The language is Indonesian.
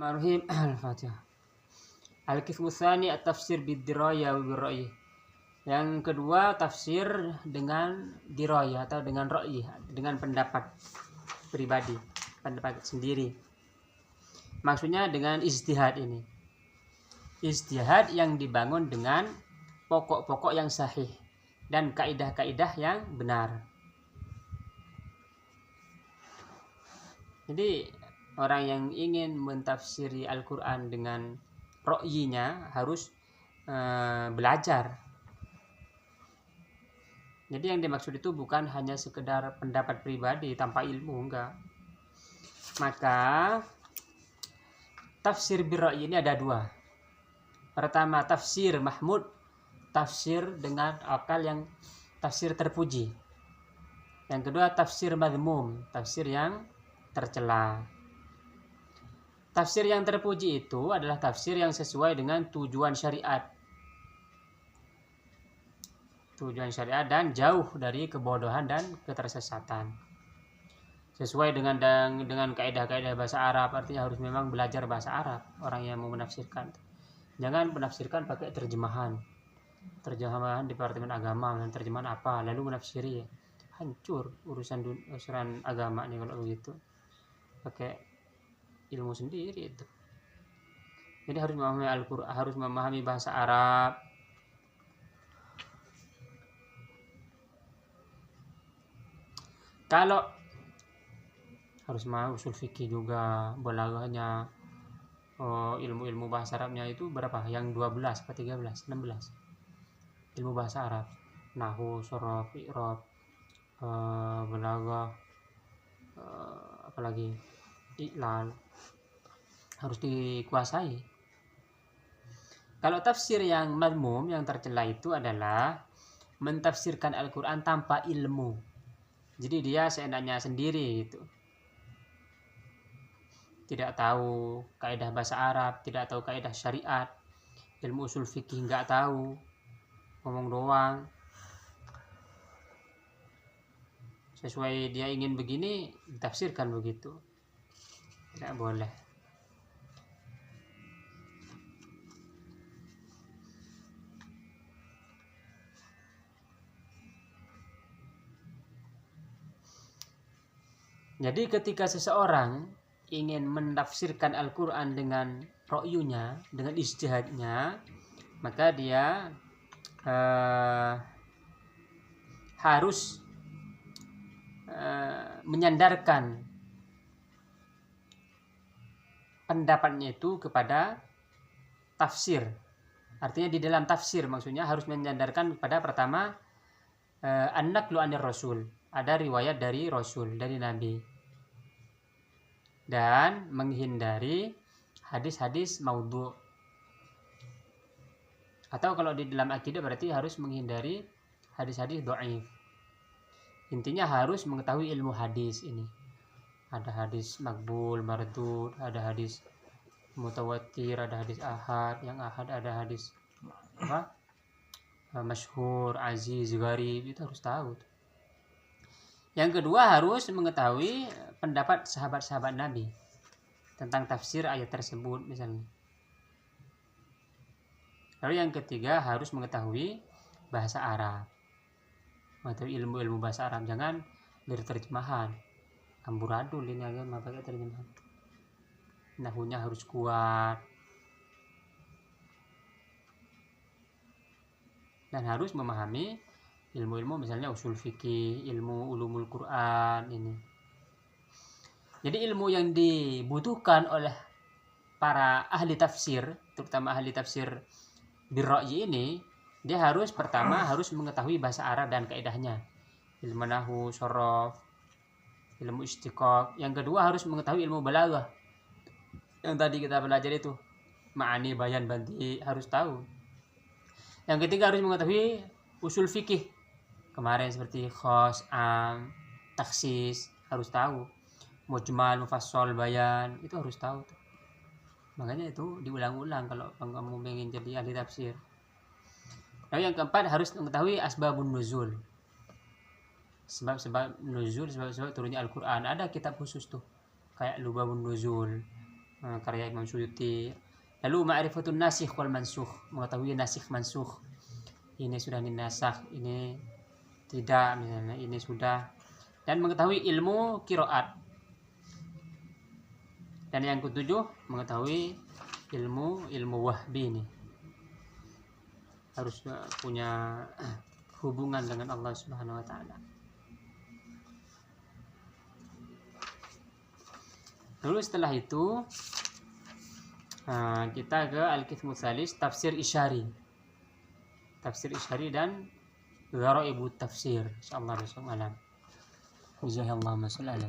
Bismillahirrahmanirrahim. Al-Fatihah. Al-Qismu Tsani at-tafsir bid-diraya wa bir-ra'yi. Yang kedua, tafsir dengan diraya atau dengan ra'yi, dengan pendapat pribadi, pendapat sendiri. Maksudnya dengan ijtihad ini. Ijtihad yang dibangun dengan pokok-pokok yang sahih dan kaidah-kaidah yang benar. Jadi orang yang ingin mentafsiri Al-Quran dengan ra'yinya harus belajar. Jadi yang dimaksud itu bukan hanya sekedar pendapat pribadi tanpa ilmu, enggak. Maka tafsir birra'yi ini ada dua. Pertama, tafsir mahmud, tafsir dengan akal yang tafsir terpuji. Yang kedua, tafsir madhmum, tafsir yang tercela. Tafsir yang terpuji itu adalah tafsir yang sesuai dengan tujuan syariat. Tujuan syariat dan jauh dari kebodohan dan ketersesatan. Sesuai dengan kaidah-kaidah bahasa Arab, artinya harus memang belajar bahasa Arab orang yang mau menafsirkan. Jangan menafsirkan pakai terjemahan Departemen Agama, terjemahan apa lalu menafsiri. Hancur urusan agama nih kalau begitu. Pakai ilmu sendiri itu. Jadi harus memahami Al-Qur'an, harus memahami bahasa Arab. Kalau harus mau usul fikih juga, balaghahnya, ilmu-ilmu bahasa Arabnya itu berapa? Yang 12 atau 13, 16. Ilmu bahasa Arab, nahwu, sharaf, i'rab, balaghah, apalagi i'lal, harus dikuasai. Kalau tafsir yang madhmum, yang tercela itu adalah mentafsirkan Al-Quran tanpa ilmu. Jadi dia seenaknya sendiri gitu. Tidak tahu kaidah bahasa Arab, tidak tahu kaidah syariat, ilmu usul fikih nggak tahu, ngomong doang. Sesuai dia ingin begini, ditafsirkan begitu. Tidak boleh. Jadi ketika seseorang ingin menafsirkan Al-Quran dengan ra'yunya, dengan ijtihadnya, maka dia harus menyandarkan pendapatnya itu kepada tafsir. Artinya di dalam tafsir maksudnya harus menyandarkan kepada pertama an-naqlu anir rasul, ada riwayat dari Rasul, dari Nabi, dan menghindari hadis-hadis maudhu'. Atau kalau di dalam akidah berarti harus menghindari hadis-hadis dhaif. Intinya harus mengetahui ilmu hadis ini. Ada hadis maqbul, mardud, ada hadis mutawatir, ada hadis ahad, yang ahad ada hadis masyhur, aziz, gharib, itu harus tahu. Yang kedua harus mengetahui pendapat sahabat-sahabat Nabi tentang tafsir ayat tersebut misalnya. Lalu yang ketiga harus mengetahui bahasa Arab, atau ilmu-ilmu bahasa Arab. Jangan dari terjemahan amburadul ini aja pakai terjemahan. Nahwunya harus kuat dan harus memahami ilmu-ilmu misalnya usul fikih, ilmu ulumul Quran ini. Jadi ilmu yang dibutuhkan oleh para ahli tafsir, terutama ahli tafsir birra'yi ini, dia harus pertama harus mengetahui bahasa Arab dan kaidahnya, ilmu nahwu, sharaf, ilmu istiqaq. Yang kedua harus mengetahui ilmu balaghah, yang tadi kita belajar itu, ma'ani, bayan, banti, harus tahu. Yang ketiga harus mengetahui usul fikih kemarin seperti khos, am, taksis, harus tahu. Mujmal, mufassal, bayan, itu harus tahu tuh. Makanya itu diulang-ulang kalau kamu ingin jadi ahli tafsir. Lalu yang keempat harus mengetahui asbabun nuzul, sebab-sebab nuzul, sebab-sebab turunnya Al-Quran. Ada kitab khusus tuh kayak lubabun nuzul, karya Imam Suyuti. Lalu ma'rifatun nasikh wal mansukh, mengetahui nasikh mansukh. Ini sudah dinasakh, ini tidak, misalnya ini sudah. Dan mengetahui ilmu qiraat. Dan yang ketujuh, mengetahui ilmu wahbi ini. Harus punya hubungan dengan Allah Subhanahu wa taala. Lalu setelah itu kita ke Al-Qismu Tsalis, tafsir isyari. Tafsir isyari dan gharaibut tafsir, insyaallah besok malam. Jazakallahu khairan.